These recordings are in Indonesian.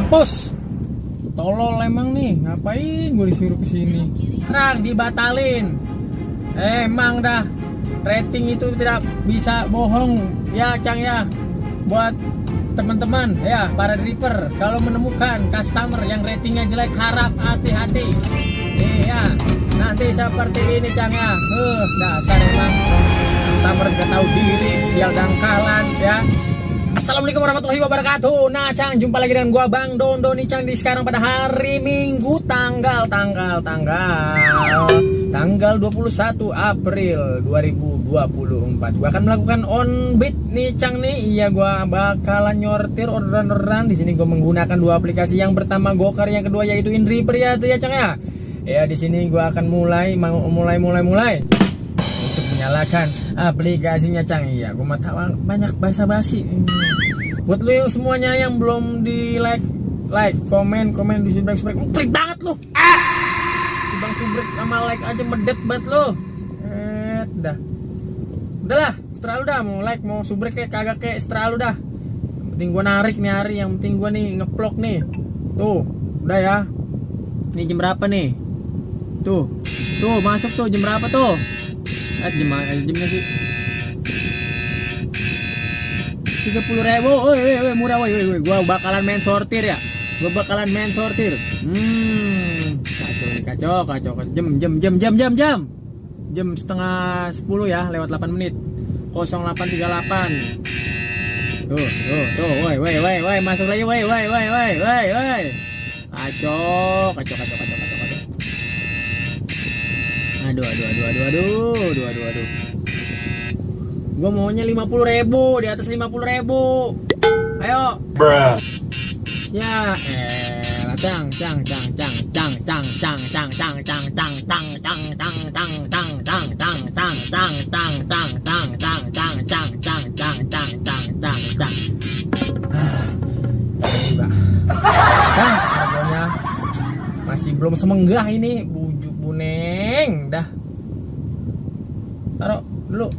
Mampus. Tolol emang nih, ngapain gue disuruh kesini? Rang, dibatalin. Emang dah, rating itu tidak bisa bohong ya Cang ya. Buat teman-teman ya, para driver, kalau menemukan customer yang ratingnya jelek, harap hati-hati. Iya, nanti seperti ini Cang ya. Dasar emang customer gak tahu diri, sial dangkalan ya. Assalamualaikum warahmatullahi wabarakatuh. Nah Cang, jumpa lagi dengan gua Bang Dondo nih Cang, di sekarang pada hari Minggu tanggal 21 April 2024. Gua akan melakukan on beat nih Cang nih. Iya, gua bakalan nyortir orderan-orderan. Di sini gua menggunakan dua aplikasi. Yang pertama Gokar, yang kedua yaitu InDriver ya tuh ya Cang ya. Ya di sini gua akan mulai untuk menyalakan aplikasinya Cang. Iya, gue mau tahu banyak basa-basi. Buat lu yang semuanya yang belum di like, komen di subrek, klik banget lu. Bang subrek sama like aja medet banget lu. Udahlah, setelah lu dah mau like, mau subrek kayak kagak kayak setelah lu dah. Yang penting gua narik nih hari, yang penting gua nih ngeplok nih. Tuh, udah ya. Ini jam berapa nih? Tuh masuk tuh jam berapa tuh? Jamnya sih 30.000. Woi, murah woi. Gua bakalan main sortir ya. Kacau. Jam setengah 10 ya, lewat 8 menit. 0838. Tuh. Woi, masuk lagi woi. Kacau. Aduh. Gua maunya 50.000, di atas 50.000. Ayo. Bruh. Ya, Cang. Harganya masih belum semenggah ini, bujuk buneng dah. Taruh dulu.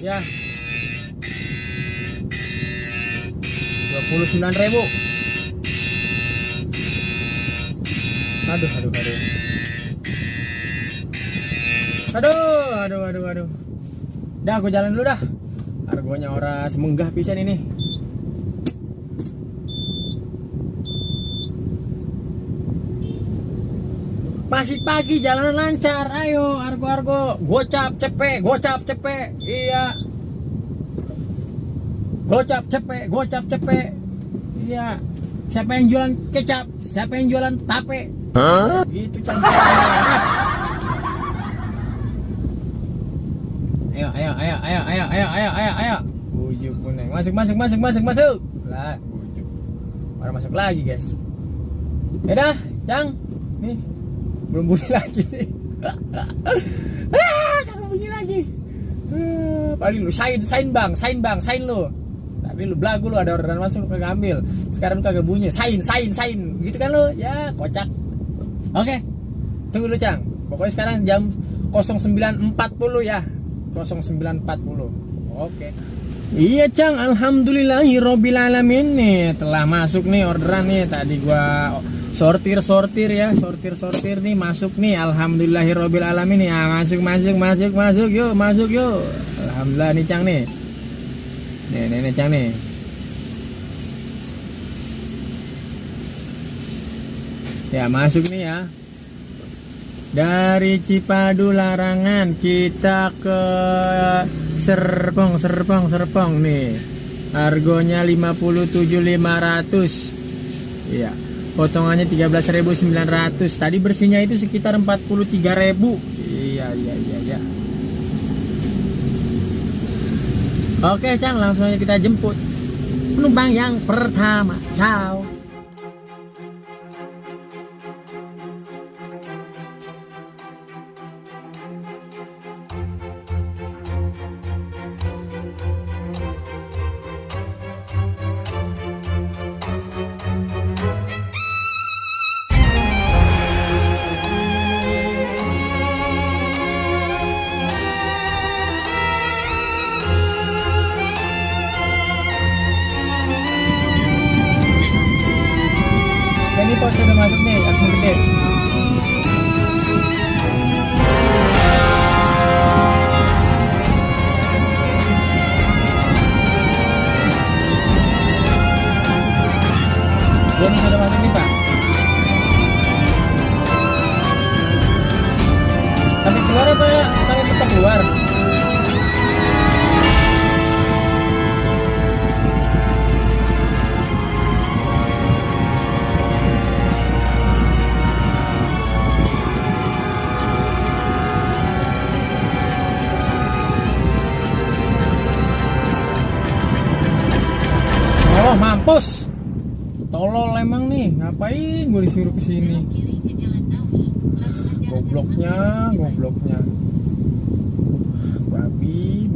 Ya. 29.000. Aduh. Dah, aku jalan dulu dah. Harganya ora semenggah pisan ini. Masih pagi, jalanan lancar. Ayo, argo. Gocap cepet. Iya. Gocap cepet. Iya. Siapa yang jualan kecap? Siapa yang jualan tape? Gitu cantik. Ayo. Bujuk kuning. Masuk. Lah, bujuk. Baru masuk lagi, guys. Ya dah, Cang. Nih. Belum bunyi lagi nih. Jangan bunyi lagi. Paling lu sign lu. Tadi lu belagu, lu ada orderan masuk lu kagak ambil. Sekarang lu kagak bunyi. Sign. Gitu kan lu? Ya, kocak. Oke. Tunggu lu Cang. Pokoknya sekarang jam 09.40 ya. 09.40. Oke. Iya Cang, alhamdulillahirobbilalamin nih. Telah masuk nih orderan nih. Tadi gua sortir nih, masuk nih, alhamdulillahirobbilalamin ya. Masuk yuk. Alhamdulillah nih Cang nih. Nih Cang nih. Ya, masuk nih ya. Dari Cipadu Larangan kita ke Serpong nih. Harganya 57.500. Iya. Potongannya 13.900. Tadi bersihnya itu sekitar 43.000. Iya. Oke Cang, langsung aja kita jemput penumpang yang pertama. Ciao. apa ya? Sampai tetap keluar. Oh, mampus. Tolol emang nih, ngapain gue disuruh kesini? Gobloknya. Babi.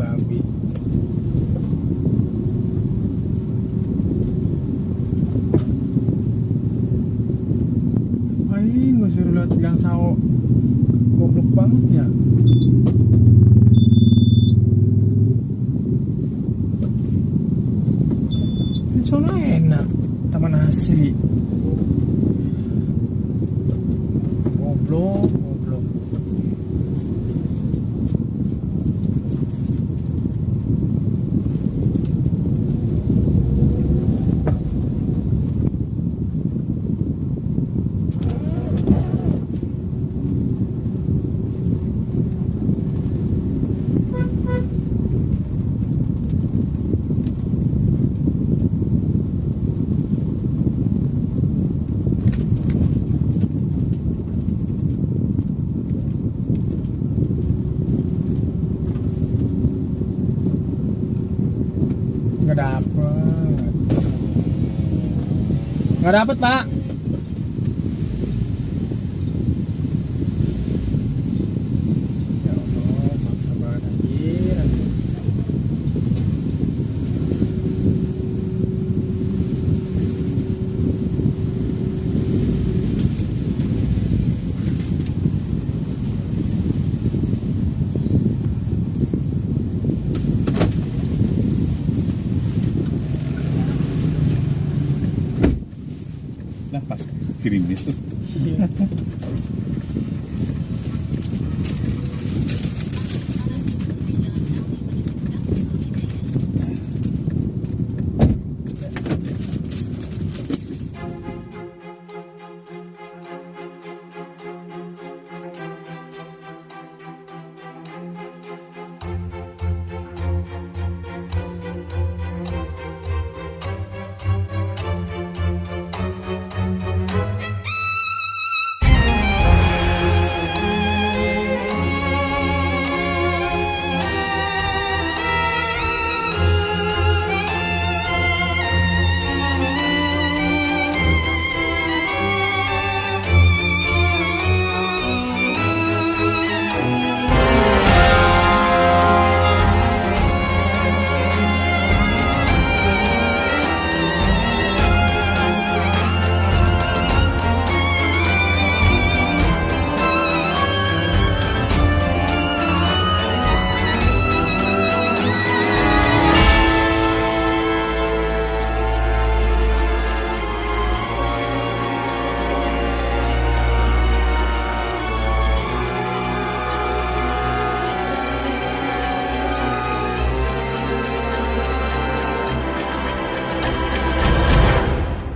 Ngapain gue suruh lihat gang sawo? Goblok banget ya. Soalnya enak, taman asri. Goblok. Nggak dapet Pak. Ya Allah, maksa banget anjir. Nah pas gerimis tuh. Iya.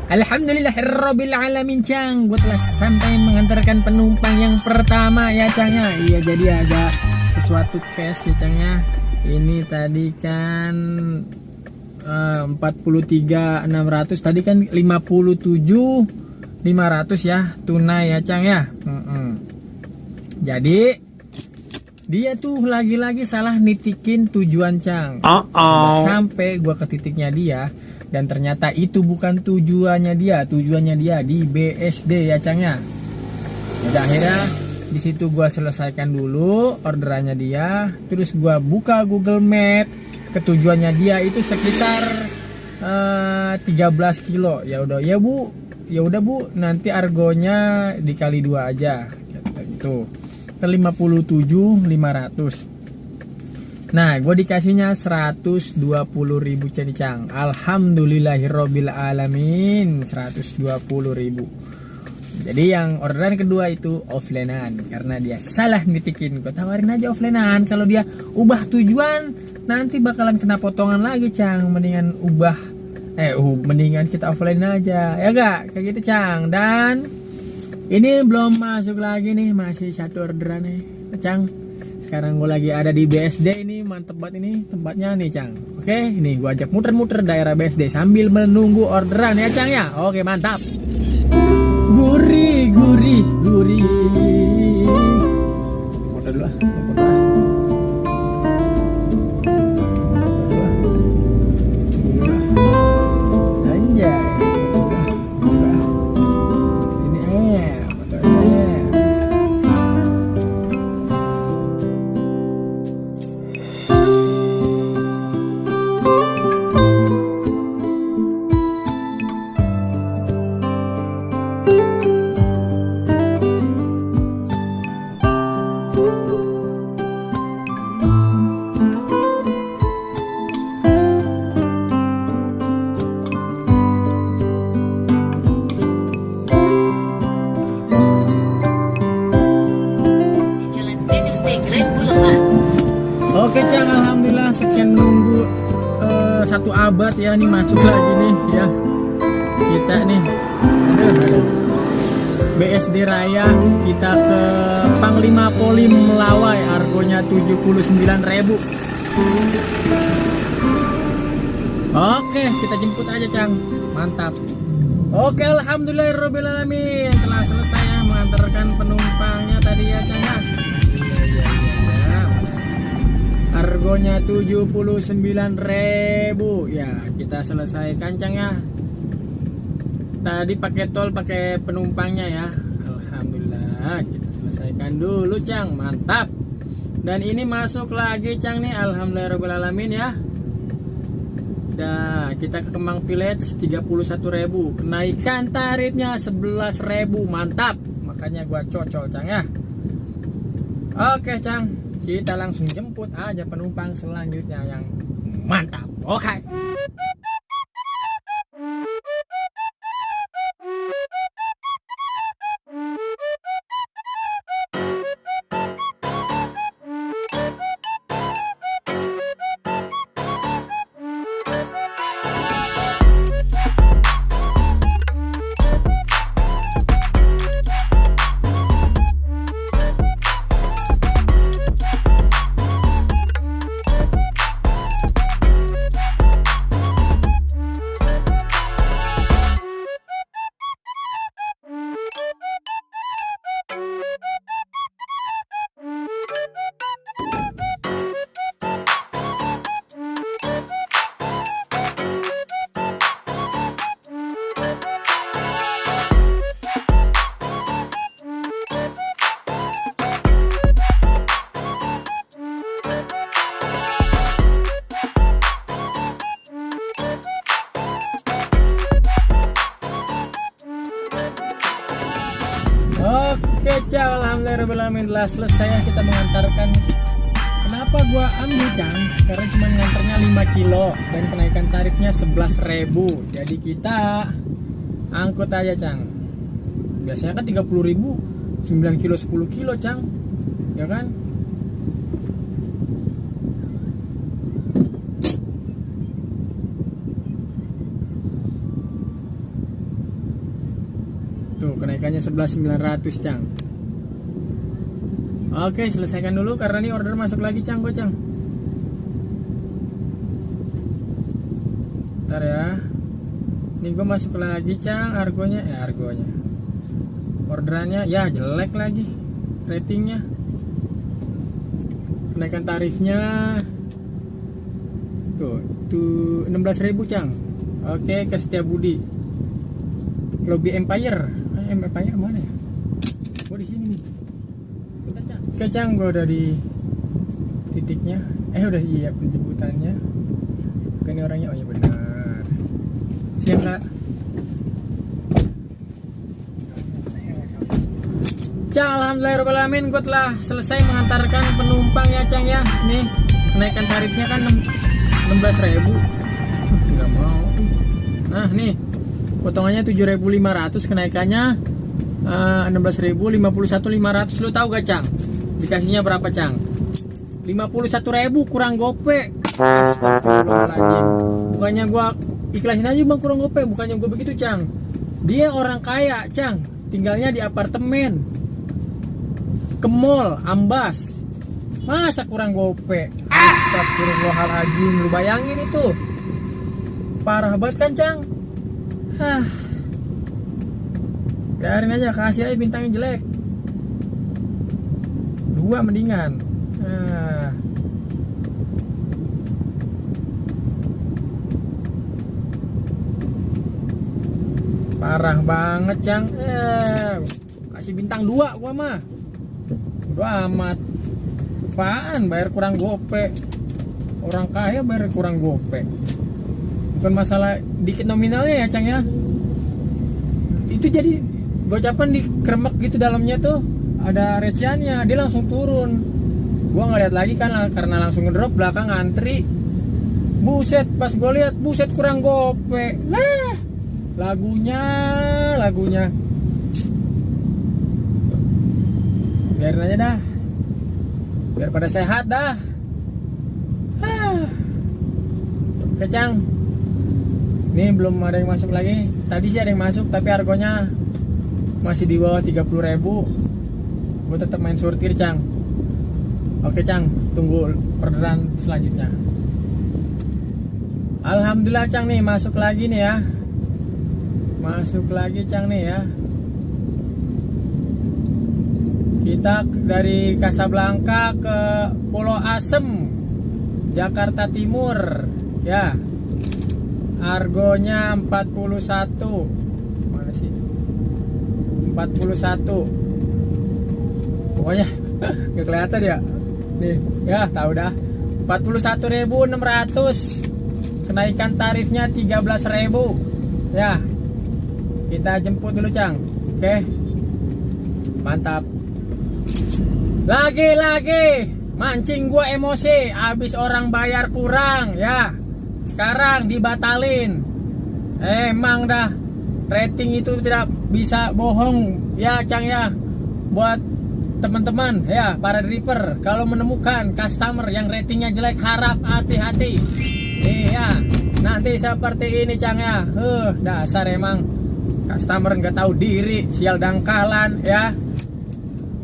Alhamdulillahirabbil alamin, Cang. Gue telah sampai mengantarkan penumpang yang pertama ya, Cang ya. Iya, jadi ada sesuatu cash ya, Cang ya. Ini tadi kan 43.600, tadi kan 57.500 ya tunai ya, Cang ya. Jadi dia tuh lagi-lagi salah nitikin tujuan, Cang. Sampai gua ke titiknya dia, dan ternyata itu bukan tujuannya dia di BSD ya, Cang ya. Udah, akhirnya di situ gua selesaikan dulu orderannya dia, terus gua buka Google Map, ketujuannya dia itu sekitar 13 kilo. Ya udah Bu, nanti argonya dikali 2 aja gitu. Ke 57.500. Nah, gue dikasihnya 120.000 jadi, Cang. Alhamdulillahirabbil alamin, 120.000. Jadi yang orderan kedua itu offlinean, karena dia salah nitikin. Gue tawarin aja offlinean, kalau dia ubah tujuan nanti bakalan kena potongan lagi, Cang. Mendingan mendingan kita offline aja, ya gak? Kayak gitu, Cang. Dan ini belum masuk lagi nih, masih satu orderan nih, Cang. Sekarang gue lagi ada di BSD ini, mantep banget ini tempatnya nih Cang. Oke, ini gue ajak muter-muter daerah BSD sambil menunggu orderan ya Cang ya. Oke, mantap. Gurih, gurih, gurih. Foto dulu ah, foto ah. Anjay. Ini fotonya. Oke Cang, alhamdulillah sekian nunggu 1 abad ya, nih masuk lagi nih ya. Kita nih BSD Raya, kita ke Panglima Polim Melawai, argonya 79.000. Oke, kita jemput aja Cang. Mantap. Oke, alhamdulillahirobbilalamin, telah selesai ya mengantarkan penumpangnya tadi ya Cang ya. Harganya 79.000 ya, kita selesaikan Cang ya. Tadi pakai tol, pakai penumpangnya ya. Alhamdulillah kita selesaikan dulu Cang, mantap. Dan ini masuk lagi Cang nih, alhamdulillahirobbilalamin ya. Dah, kita ke Kemang Village 31.000, kenaikan tarifnya 11.000, mantap. Makanya gua cocol Cang ya. Oke Cang, kita langsung jemput aja penumpang selanjutnya yang mantap. Oke. Oke Cang, alhamdulillahirobbilalamin, telah selesai ya kita mengantarkan. Kenapa gua ambil Cang? Karena cuma nganternya 5 kilo dan kenaikan tarifnya 11.000. Jadi kita angkut aja Cang. Biasanya kan 30.000, 9 kilo 10 kilo Cang, ya kan? Tuh kenaikannya 11.900 Cang. Oke, selesaikan dulu karena ini order masuk lagi Cang, kok Cang. Ntar ya. Ini gue masuk lagi Cang, argonya. Orderannya ya jelek lagi ratingnya. Kenaikan tarifnya tuh 16.000 Cang. Oke, ke Setiabudi. Lobby Empire. Empire mana ya? Gue di sini nih. Oke Cang, gue udah di titiknya. Udah iya penjemputannya. Oke, ini orangnya, oh iya benar. Siap Kak. Cang, alhamdulillahirobbilalamin, gue telah selesai mengantarkan penumpang ya Cang ya. Nih kenaikan tarifnya kan 16.000. Nggak mau. Nah nih potongannya 7.500, kenaikannya 16.000, 51.500. Lu tahu gak Cang? Dikasihnya berapa Cang? 51.000 kurang gope. Astagfirullahaladzim. Bukannya gua ikhlasin aja bang kurang gope, bukannya gua begitu Cang. Dia orang kaya Cang, tinggalnya di apartemen, ke mall, Ambas. Masa kurang gope? Astagfirullahaladzim, lu bayangin itu. Parah banget kan, Cang? Biarin aja, kasih aja bintangnya jelek. 2 mendingan. Parah banget, Cang. Kasih bintang 2 gua mah. Bodo amat. Apaan bayar kurang gope? Orang kaya bayar kurang gope. Bukan masalah dikit nominalnya ya, Cang ya. Itu jadi gocapan di kremek gitu dalamnya tuh ada recehannya, dia langsung turun. Gua nggak lihat lagi kan karena langsung ngedrop belakang antri. Buset, pas gua lihat buset kurang gope. Lah, lagunya. Biarin aja dah. Biar pada sehat dah. Kecang. Nih belum ada yang masuk lagi. Tadi sih ada yang masuk tapi harganya masih di bawah 30.000. Gue tetap main sortir, Cang. Oke, Cang, tunggu orderan selanjutnya. Alhamdulillah, Cang, nih masuk lagi nih ya. Masuk lagi, Cang, nih ya. Kita dari Kasablanka ke Pulau Asem, Jakarta Timur ya. Argonya 41. Mana sih? 41. Pokoknya nggak kelihatan ya. Nih, ya tahu dah. 41.600. Kenaikan tarifnya 13.000. Ya. Kita jemput dulu, Cang. Oke. Mantap. Lagi mancing gua emosi, abis orang bayar kurang ya. Sekarang dibatalin. Emang dah rating itu tidak bisa bohong ya, Cang ya. Buat teman-teman ya, para driver, kalau menemukan customer yang ratingnya jelek harap hati-hati. Iya, nanti seperti ini, Cang ya. Dasar emang customer nggak tahu diri, sial dangkalan ya.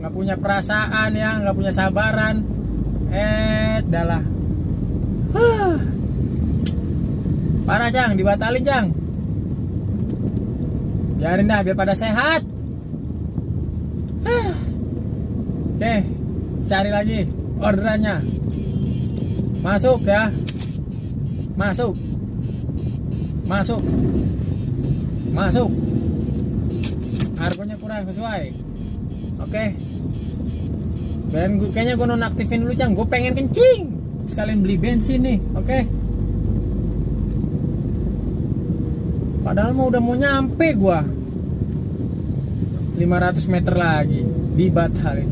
Nggak punya perasaan ya, nggak punya sabaran. Dalah. Parah, Cang, dibatalin, Cang. Biarin dah, biar pada sehat. Oke, cari lagi orderannya. Masuk ya. Masuk. Harganya kurang sesuai. Oke. Dan kayaknya gue nonaktifin dulu, Cang. Gue pengen kencing. Sekalian beli bensin nih. Oke. Padahal mau udah mau nyampe gue. 500 meter lagi. Dibatalin.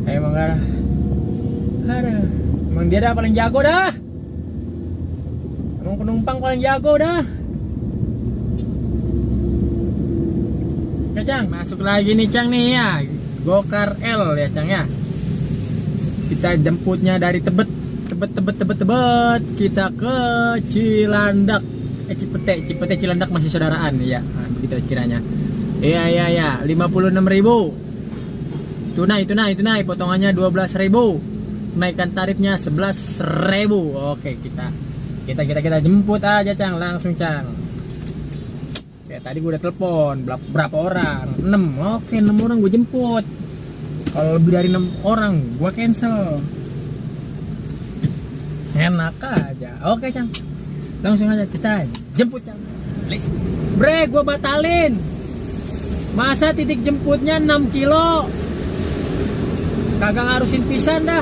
Emang gak ada. Emang dia dah paling jago dah. Emang penumpang paling jago dah. Oke, Cang. Masuk lagi nih, Cang nih ya. Gokar L ya, Cang ya. Kita jemputnya dari Tebet. Kita ke Cilandak. Cipete Cilandak masih saudaraan ya. Nah, begitu kiranya. Iya. 56.000. Tunai. Potongannya 12.000. Kenaikan tarifnya 11.000. Oke, kita jemput aja, Cang. Langsung, Cang. Ya, tadi gue udah telepon berapa orang? 6. Oke, 6 orang gue jemput. Kalau lebih dari 6 orang gue cancel. Enak aja. Oke, Cang. Langsung aja kita jemput, Cang. Bre, gue batalin. Masa titik jemputnya 6 kilo? Kagak ngarusin pisan dah.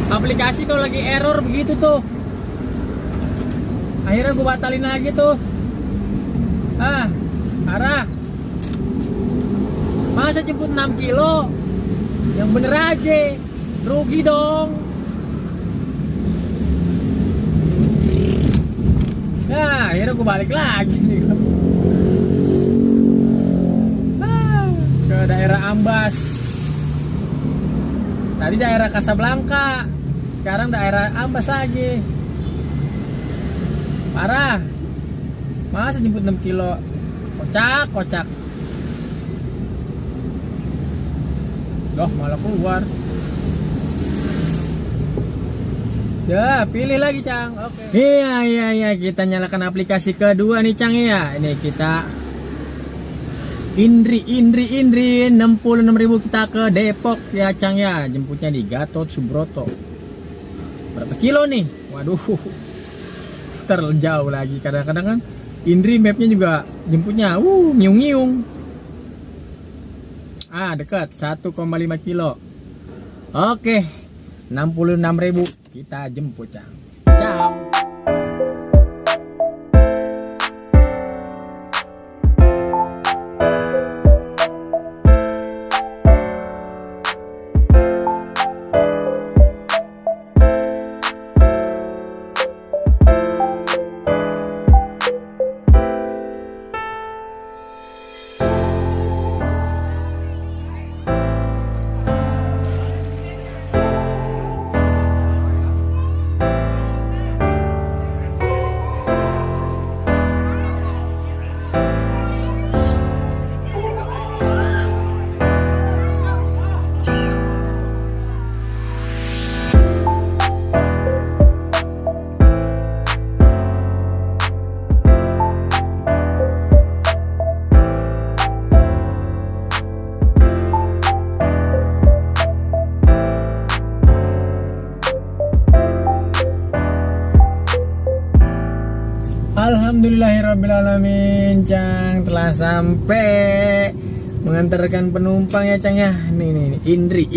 Aplikasi kalau lagi error begitu tuh. Akhirnya gue batalin lagi tuh. Parah. Masa jemput 6 kilo? Yang bener aja. Rugi dong. Nah, akhirnya gue balik lagi nih. Ke daerah Ambas. Tadi daerah Kasablanka. Sekarang daerah Ambas lagi. Parah. Masa jemput 6 kilo? Kocak. Loh, malah keluar. Ya, pilih lagi, Cang. Oke. Iya, kita nyalakan aplikasi kedua nih, Cang ya. Ini kita Indri 66.000 kita ke Depok ya, Cang ya. Jemputnya di Gatot Subroto. Berapa kilo nih? Waduh. Terjauh lagi. Kadang-kadang kan Indri mapnya juga jemputnya nyiung-nyiung. Dekat 1,5 kilo. Oke, 66.000 kita jemput, Cang. Ciao. Alhamdulillahirrabbilalamin, Cang, telah sampai mengantarkan penumpang ya, Cang ya. Nih Indri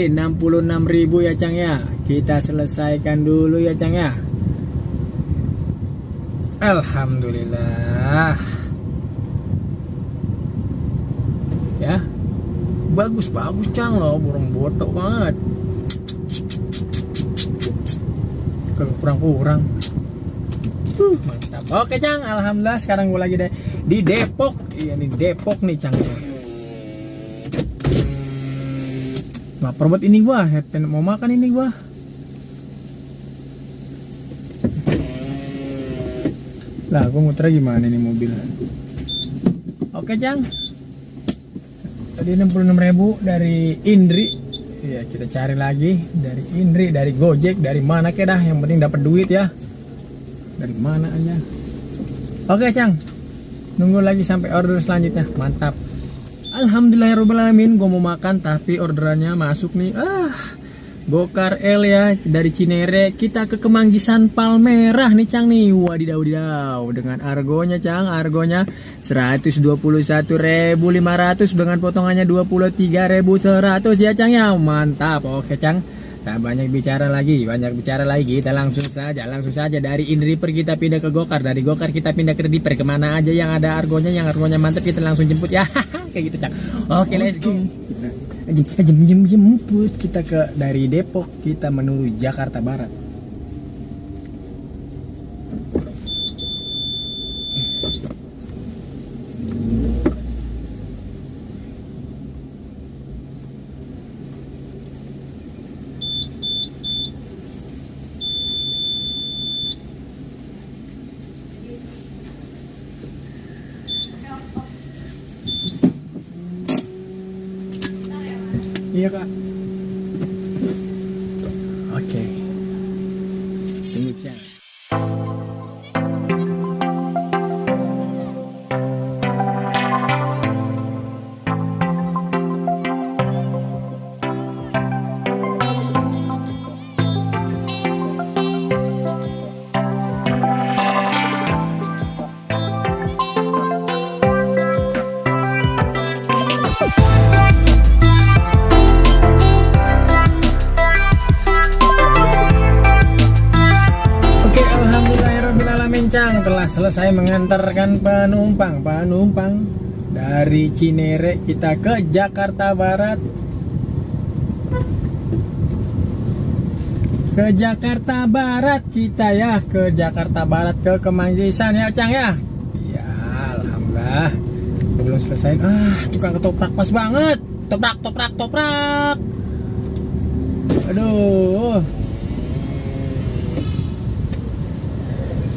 66.000 ya, Cang ya. Kita selesaikan dulu ya, Cang ya. Alhamdulillah. Ya. Bagus, Cang loh, burung botok banget. Kurang. Mantap. Oke, Cang, alhamdulillah sekarang gue lagi di Depok. Iya, di Depok nih, Cang. Lapar buat ini gua, mau makan ini gua. Lah, gua muter gimana nih mobil. Oke, Cang. Tadi 66.000 dari Indri. Iya, kita cari lagi dari Indri, dari Gojek, dari mana ke dah, yang penting dapat duit ya. Dari mana aja. Oke, Cang, nunggu lagi sampai order selanjutnya. Mantap. Alhamdulillahirobbilalamin. Gue mau makan tapi orderannya masuk nih. Gokar L ya, dari Cinere kita ke Kemanggisan Palmerah nih, Cang nih. Wadidaw dengan argonya, Cang, argonya 121.500 dengan potongannya 23.100 ya, Cang ya. Mantap. Oke, Cang. Tak banyak bicara lagi, kita langsung saja dari Indriper kita pindah ke Gokar, dari Gokar kita pindah ke Diper, kemana aja yang ada argonya, mantap kita langsung jemput ya. Kayak gitu, Cang. Oke, let's go. Kita jemput kita dari Depok kita menuju Jakarta Barat. Iya, Kak. Oke. Tunggu, Cang. Cang, telah selesai mengantarkan penumpang dari Cinere kita ke Jakarta Barat. Kita ya, ke Jakarta Barat, ke Kemanggisan ya, Cang ya. Ya, alhamdulillah. Belum selesai. Tukang ketoprak pas banget. Toprak. Aduh.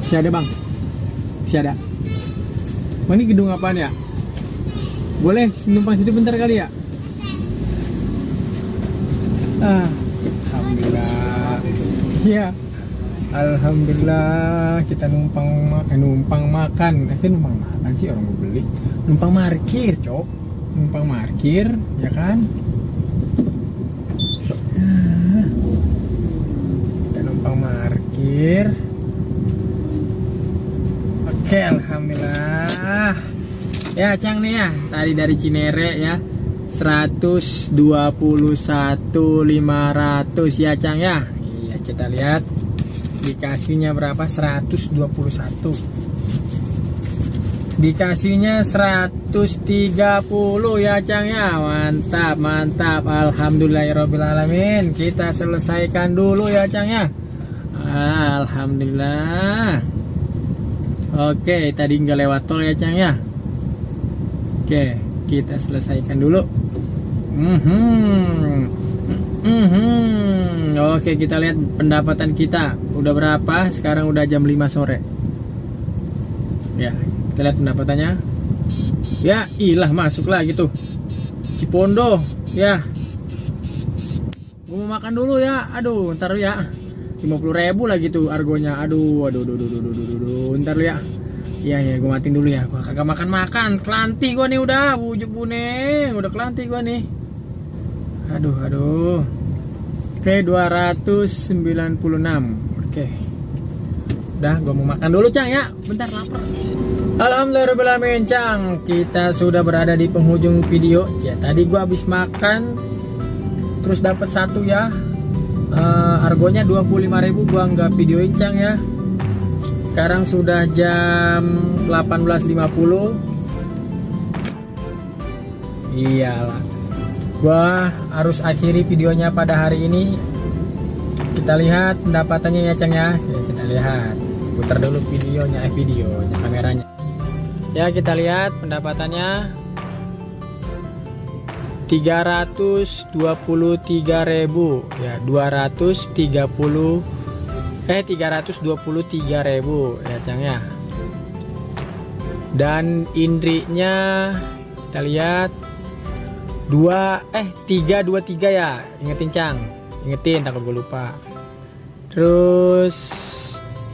Siada, Bang. Siada. Ini gedung apaan ya? Boleh numpang situ bentar kali ya? Alhamdulillah. Iya. Alhamdulillah kita numpang makan. Numpang makan sih, orang mau beli. Numpang parkir, Cok. Numpang parkir, ya kan? Kita numpang parkir. Oke, alhamdulillah. Ya, Cang nih ya. Tadi dari Cinere ya. 121.500 ya, Cang ya. Iya, kita lihat dikasihnya berapa. 121. Dikasihnya 130 ya, Cang ya. Mantap, mantap. Alhamdulillahirobbilalamin. Kita selesaikan dulu ya, Cang ya. Alhamdulillah. Oke, tadi nggak lewat tol ya, Cang ya. Oke, kita selesaikan dulu. Oke, kita lihat pendapatan kita udah berapa. Sekarang udah jam 5 sore. Ya, kita lihat pendapatannya. Ya, ilah masuk lagi tuh Cipondo. Ya, gue mau makan dulu ya. Aduh, ntar ya. 50.000 lagi tuh argonya. Aduh. Ntar ya. Iya, gue matiin dulu ya. Gue kagak makan. Kelanti gue nih udah. Bujuk buneng. Udah kelanti gue nih. Aduh. Oke, 296. Oke. Udah, gue mau makan dulu, Cang ya. Bentar, lapar. Alhamdulillahirobbilalamin, Cang. Kita sudah berada di penghujung video. Ya, tadi gue habis makan. Terus dapat satu ya. Argonya 25.000. Gue nggak videoin, Cang ya. Sekarang sudah jam 18.50. Iyalah, gua harus akhiri videonya pada hari ini. Kita lihat pendapatannya ya, Cang ya. Kita lihat. Putar dulu videonya kameranya. Ya, kita lihat pendapatannya 323.000 ya. 323.000 ya, Cang ya. Dan indrinya kita lihat 323 ya. Ingetin, Cang. Ingetin, takut gue lupa. Terus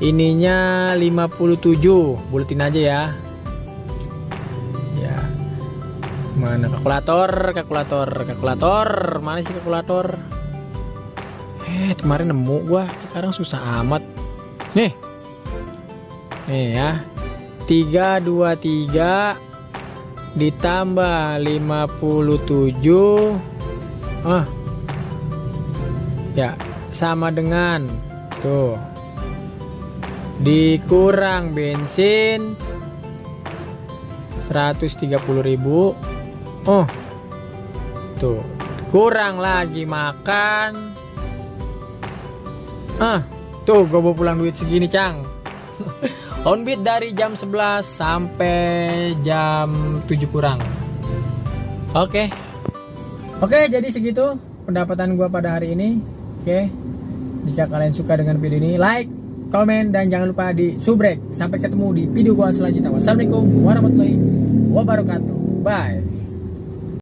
ininya 57. Buletin aja ya. Ya. Mana kalkulator? Mana sih kalkulator? Kemarin nemu gua, sekarang susah amat. Nih ya, 323 ditambah 57, ya sama dengan tuh, dikurang bensin 130.000. Tuh, kurang lagi makan. Tuh gue bawa pulang duit segini, Cang. Onbit dari jam 11 sampai jam 7 kurang. Oke, jadi segitu pendapatan gue pada hari ini. Oke, jika kalian suka dengan video ini, like, komen, dan jangan lupa di subrek. Sampai ketemu di video gue selanjutnya. Wassalamualaikum warahmatullahi wabarakatuh. Bye.